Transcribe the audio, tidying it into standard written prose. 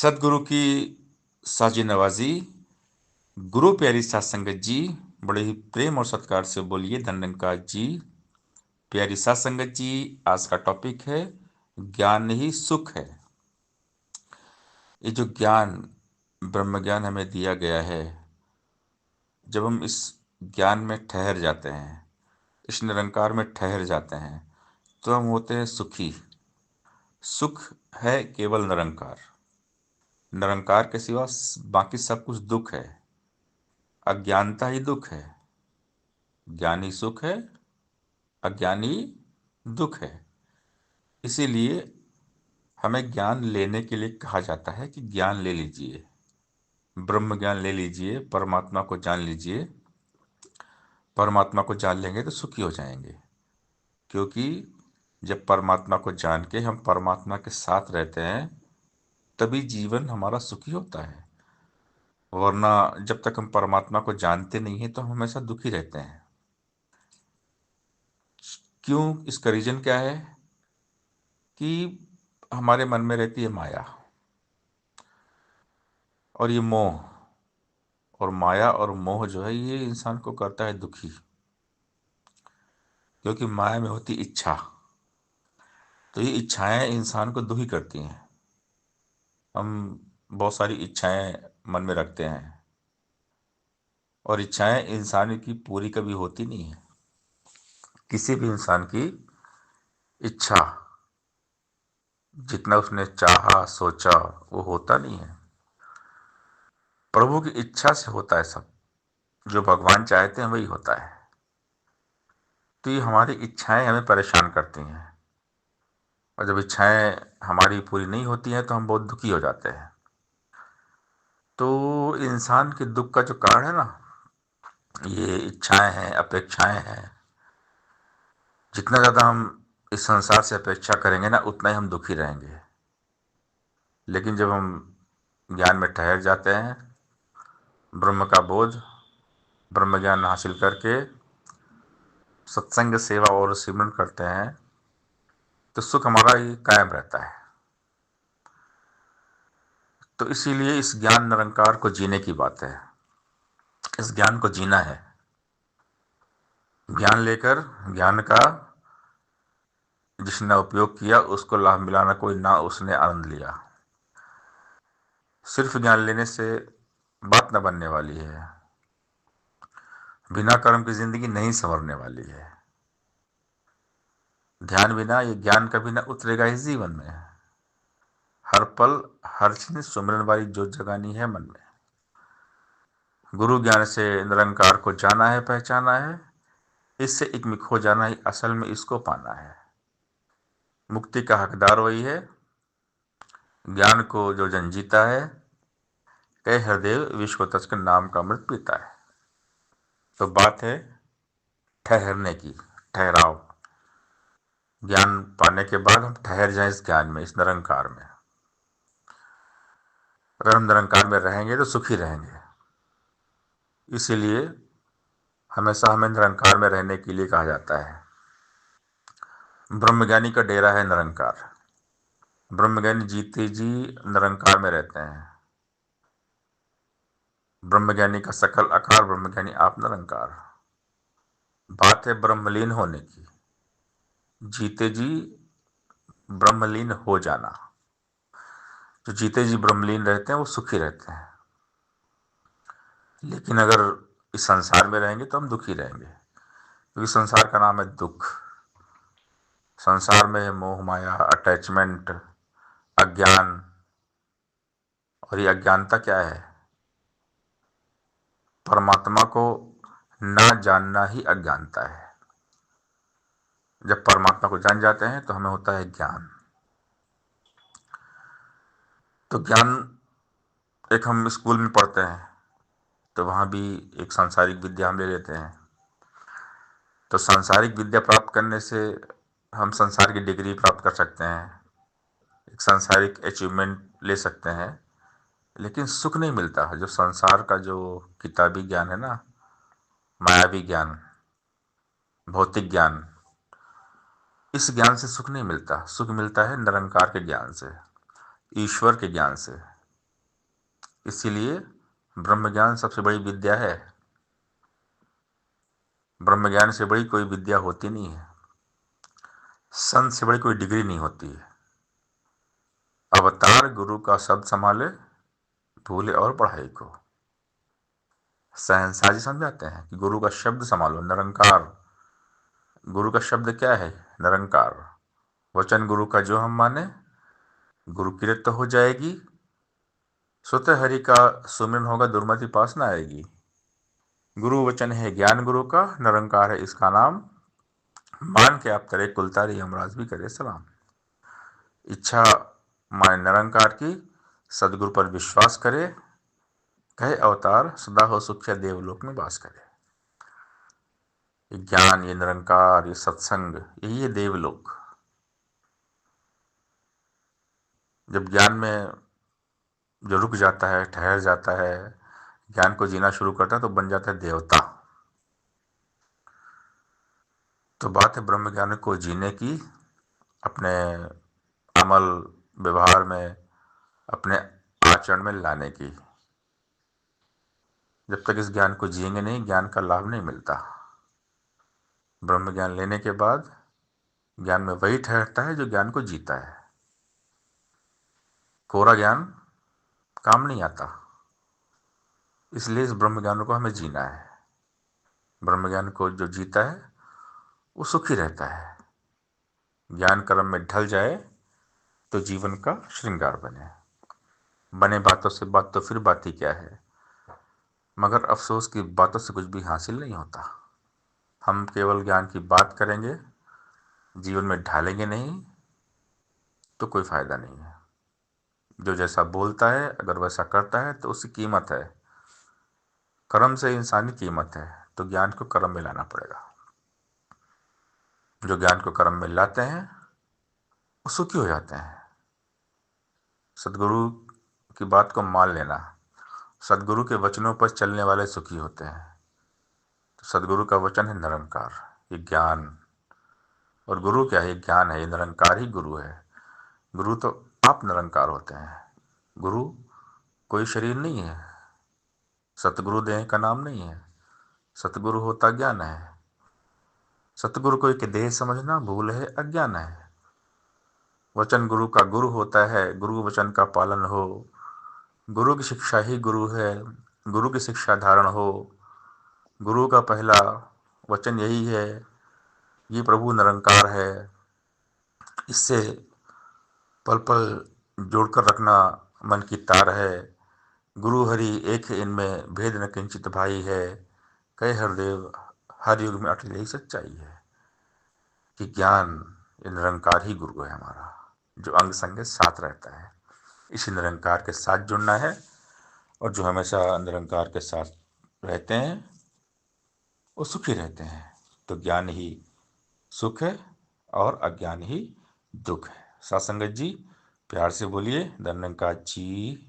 सदगुरु की साजी नवाजी। गुरु प्यारी सात संगत जी, बड़े ही प्रेम और सत्कार से बोलिए धन निरंकार जी। प्यारी सात संगत जी, आज का टॉपिक है ज्ञान ही सुख है। ये जो ज्ञान ब्रह्म ज्ञान हमें दिया गया है, जब हम इस ज्ञान में ठहर जाते हैं, इस निरंकार में ठहर जाते हैं, तो हम होते हैं सुखी। सुख है केवल निरंकार। निरंकार के सिवा बाकी सब कुछ दुख है। अज्ञानता ही दुख है। ज्ञानी सुख है, अज्ञानी दुख है। इसीलिए हमें ज्ञान लेने के लिए कहा जाता है कि ज्ञान ले लीजिए, ब्रह्म ज्ञान ले लीजिए, परमात्मा को जान लीजिए। परमात्मा को जान लेंगे तो सुखी हो जाएंगे, क्योंकि जब परमात्मा को जान के हम परमात्मा के साथ रहते हैं, तभी जीवन हमारा सुखी होता है। वरना जब तक हम परमात्मा को जानते नहीं हैं तो हम हमेशा दुखी रहते हैं। क्यों? इसका रीजन क्या है कि हमारे मन में रहती है माया और ये मोह। और माया और मोह जो है, ये इंसान को करता है दुखी, क्योंकि माया में होती इच्छा। तो ये इच्छाएं इंसान को दुखी करती हैं। हम बहुत सारी इच्छाएं मन में रखते हैं, और इच्छाएं इंसान की पूरी कभी होती नहीं है। किसी भी इंसान की इच्छा, जितना उसने चाहा सोचा, वो होता नहीं है। प्रभु की इच्छा से होता है सब। जो भगवान चाहते हैं वही होता है। तो ये हमारी इच्छाएं हमें परेशान करती हैं, और जब इच्छाएं हमारी पूरी नहीं होती हैं तो हम बहुत दुखी हो जाते हैं। तो इंसान के दुख का जो कारण है ना, ये इच्छाएं हैं, अपेक्षाएं हैं। जितना ज़्यादा हम इस संसार से अपेक्षा करेंगे ना, उतना ही हम दुखी रहेंगे। लेकिन जब हम ज्ञान में ठहर जाते हैं, ब्रह्म का बोध, ब्रह्म ज्ञान हासिल करके सत्संग सेवा और सिमरन करते हैं, तो सुख हमारा ही कायम रहता है। तो इसीलिए इस ज्ञान निरंकार को जीने की बात है। इस ज्ञान को जीना है। ज्ञान लेकर, ज्ञान का जिसने उपयोग किया उसको लाभ मिला ना कोई, ना उसने आनंद लिया। सिर्फ ज्ञान लेने से बात न बनने वाली है। बिना कर्म की जिंदगी नहीं संवरने वाली है। ध्यान बिना ये ज्ञान कभी न उतरेगा इस जीवन में। हर पल हर चीज सुमिरन वाली जोत जगानी है मन में। गुरु ज्ञान से निरंकार को जाना है, पहचाना है। इससे एक में खो जाना ही असल में इसको पाना है। मुक्ति का हकदार वही है। ज्ञान को जो जन जीता है, कह हृदय विश्व तस्कर नाम का अमृत पीता है। तो बात है ठहरने की, ठहराव। ज्ञान पाने के बाद हम ठहर जाएं इस ज्ञान में, इस निरंकार में। अगर हम निरंकार में रहेंगे तो सुखी रहेंगे। इसीलिए हमेशा हमें निरंकार में रहने के लिए कहा जाता है। ब्रह्मज्ञानी का डेरा है निरंकार। ब्रह्मज्ञानी जीते जी निरंकार में रहते हैं। ब्रह्मज्ञानी का सकल आकार, ब्रह्मज्ञानी आप निरंकार। बात है ब्रह्मलीन होने की। जीते जी ब्रह्मलीन हो जाना। जो जीते जी ब्रह्मलीन रहते हैं वो सुखी रहते हैं। लेकिन अगर इस संसार में रहेंगे तो हम दुखी रहेंगे, क्योंकि संसार का नाम है दुख। संसार में मोह माया, अटैचमेंट, अज्ञान। और ये अज्ञानता क्या है? परमात्मा को ना जानना ही अज्ञानता है। जब परमात्मा को जान जाते हैं तो हमें होता है ज्ञान। तो ज्ञान एक हम स्कूल में पढ़ते हैं तो वहाँ भी एक सांसारिक विद्या हम ले लेते हैं। तो सांसारिक विद्या प्राप्त करने से हम संसार की डिग्री प्राप्त कर सकते हैं, एक सांसारिक अचीवमेंट ले सकते हैं। लेकिन सुख नहीं मिलता। जो संसार का जो किताबी ज्ञान है ना, मायावी ज्ञान, भौतिक ज्ञान, इस ज्ञान से सुख नहीं मिलता। सुख मिलता है निरंकार के ज्ञान से, ईश्वर के ज्ञान से। इसीलिए ब्रह्म ज्ञान सबसे बड़ी विद्या है। ब्रह्म ज्ञान से बड़ी कोई विद्या होती नहीं है। संत से बड़ी कोई डिग्री नहीं होती है। अवतार गुरु का शब्द संभाले, भूले और पढ़ाई को। शहंशाह जी समझाते हैं कि गुरु का शब्द संभालो, निरंकार। गुरु का शब्द क्या है? निरंकार। वचन गुरु का जो हम माने, गुरु किरत हो जाएगी। स्वतः हरि का सुमिरन होगा, दुर्मति पास न आएगी। गुरु वचन है ज्ञान गुरु का, निरंकार है इसका नाम। मान के आप तरे कुलतारी, यमराज भी करे सलाम। इच्छा माने निरंकार की, सदगुरु पर विश्वास करे। कहे अवतार सदा हो सुखिया, देवलोक में वास करे। ये ज्ञान, ये निरंकार, ये सत्संग, यही है देवलोक। जब ज्ञान में जो रुक जाता है, ठहर जाता है, ज्ञान को जीना शुरू करता है, तो बन जाता है देवता। तो बात है ब्रह्म ज्ञान को जीने की, अपने अमल व्यवहार में, अपने आचरण में लाने की। जब तक इस ज्ञान को जिएंगे नहीं, ज्ञान का लाभ नहीं मिलता। ब्रह्म ज्ञान लेने के बाद ज्ञान में वही ठहरता है जो ज्ञान को जीता है। कोरा ज्ञान काम नहीं आता। इसलिए इस ब्रह्म ज्ञान को हमें जीना है। ब्रह्म ज्ञान को जो जीता है वो सुखी रहता है। ज्ञान कर्म में ढल जाए तो जीवन का श्रृंगार बने। बने बातों से बात तो फिर बात ही क्या है, मगर अफसोस की बातों से कुछ भी हासिल नहीं होता। हम केवल ज्ञान की बात करेंगे, जीवन में ढालेंगे नहीं, तो कोई फायदा नहीं है। जो जैसा बोलता है अगर वैसा करता है तो उसकी कीमत है। कर्म से इंसानी कीमत है, तो ज्ञान को कर्म में लाना पड़ेगा। जो ज्ञान को कर्म में लाते हैं वो सुखी हो जाते हैं। सदगुरु की बात को मान लेना, सदगुरु के वचनों पर चलने वाले सुखी होते हैं। तो सदगुरु का वचन है निरंकार, ये ज्ञान। और गुरु क्या है? ये ज्ञान है, ये निरंकार ही गुरु है। गुरु तो आप निरंकार होते हैं। गुरु कोई शरीर नहीं है, सतगुरु देह का नाम नहीं है। सतगुरु होता ज्ञान है। सतगुरु को एक देह समझना भूल है, अज्ञान है। वचन गुरु का गुरु होता है, गुरु वचन का पालन हो। गुरु की शिक्षा ही गुरु है, गुरु की शिक्षा धारण हो। गुरु का पहला वचन यही है, ये प्रभु निरंकार है। इससे पल पल जोड़कर रखना मन की तार है। गुरु हरि एक है, इनमें भेद न किंचित भाई है। कहे हरदेव हर युग में अटल यही सच्चाई है कि ज्ञान ये निरंकार ही गुरु है हमारा, जो अंग संग के साथ रहता है। इसी निरंकार के साथ जुड़ना है, और जो हमेशा निरंकार के साथ रहते हैं वो सुखी रहते हैं। तो ज्ञान ही सुख है और अज्ञान ही दुख है। साथ संगत जी, प्यार से बोलिए धन्यंकार जी।